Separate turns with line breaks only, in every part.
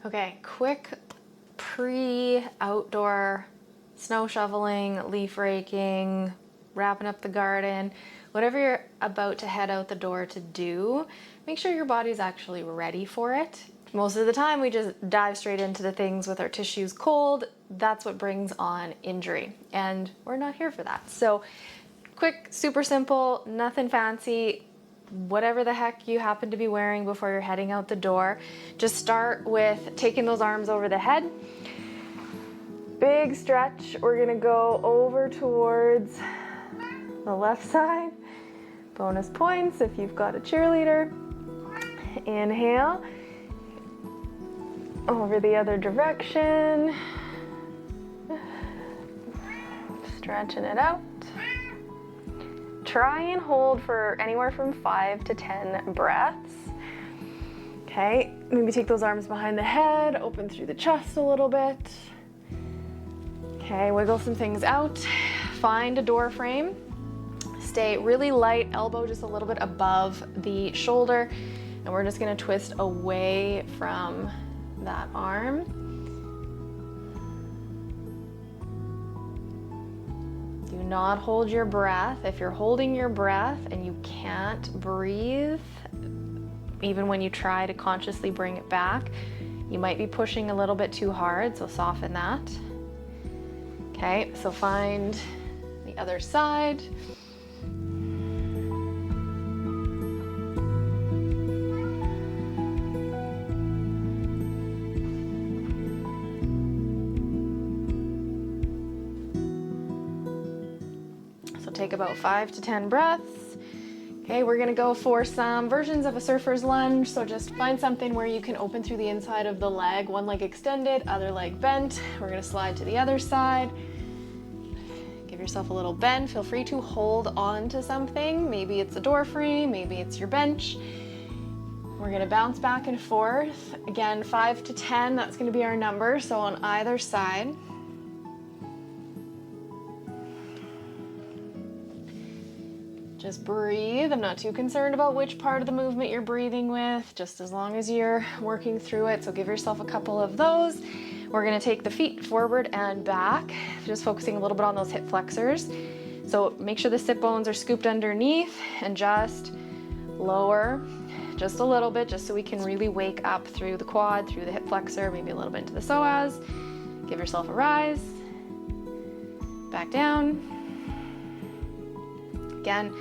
Okay, quick pre-outdoor snow shoveling, leaf raking, wrapping up the garden, whatever you're about to head out the door to do, make sure your body's actually ready for it. Most of the time we just dive straight into the things with our tissues cold. That's what brings on injury, and we're not here for that. So quick, super simple, nothing fancy. Whatever the heck you happen to be wearing before you're heading out the door, just start with taking those arms over the head. Big stretch. We're gonna go over towards the left side. Bonus points if you've got a cheerleader. Inhale. Over the other direction. Stretching it out. Try and hold for anywhere from 5 to 10 breaths. Okay, maybe take those arms behind the head, open through the chest a little bit. Okay, wiggle some things out. Find a door frame. Stay really light, elbow just a little bit above the shoulder, and we're just gonna twist away from that arm. Do not hold your breath. If you're holding your breath and you can't breathe, even when you try to consciously bring it back, you might be pushing a little bit too hard, so soften that. Okay, so find the other side. Take about 5 to 10 breaths. Okay, we're gonna go for some versions of a surfer's lunge. So just find something where you can open through the inside of the leg, one leg extended, other leg bent. We're gonna slide to the other side. Give yourself a little bend. Feel free to hold on to something. Maybe it's a door frame, maybe it's your bench. We're gonna bounce back and forth. Again, 5 to 10, that's gonna be our number. So on either side. Just breathe. I'm not too concerned about which part of the movement you're breathing with, just as long as you're working through it. So give yourself a couple of those. We're gonna take the feet forward and back, just focusing a little bit on those hip flexors. So make sure the sit bones are scooped underneath and just lower just a little bit, just so we can really wake up through the quad, through the hip flexor, maybe a little bit into the psoas. Give yourself a rise. Back down. Again,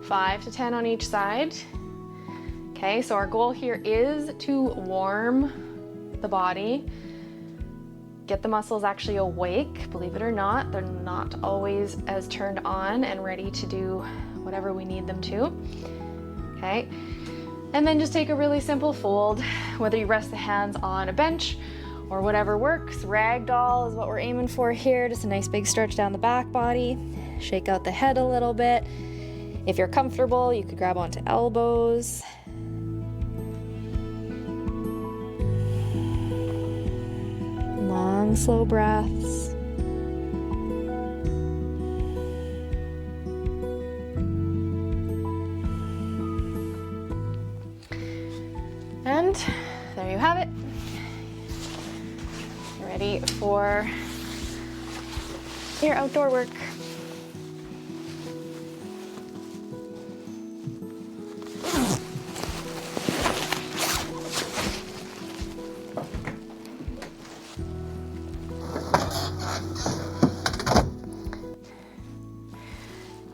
5 to 10 on each side. Okay, so our goal here is to warm the body, get the muscles actually awake. Believe it or not, they're not always as turned on and ready to do whatever we need them to. Okay, and then just take a really simple fold, whether you rest the hands on a bench or whatever works. Ragdoll is what we're aiming for here. Just a nice big stretch down the back body. Shake out the head a little bit. If you're comfortable, you could grab onto elbows. Long, slow breaths. And there you have it. Ready for your outdoor work.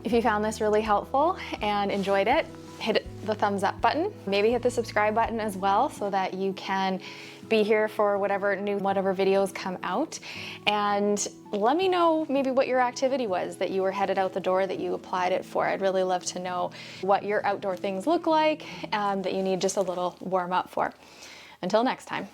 If you found this really helpful and enjoyed it, hit the thumbs up button. Maybe hit the subscribe button as well, so that you can be here for whatever videos come out. And let me know maybe what your activity was that you were headed out the door that you applied it for. I'd really love to know what your outdoor things look like that you need just a little warm up for. Until next time.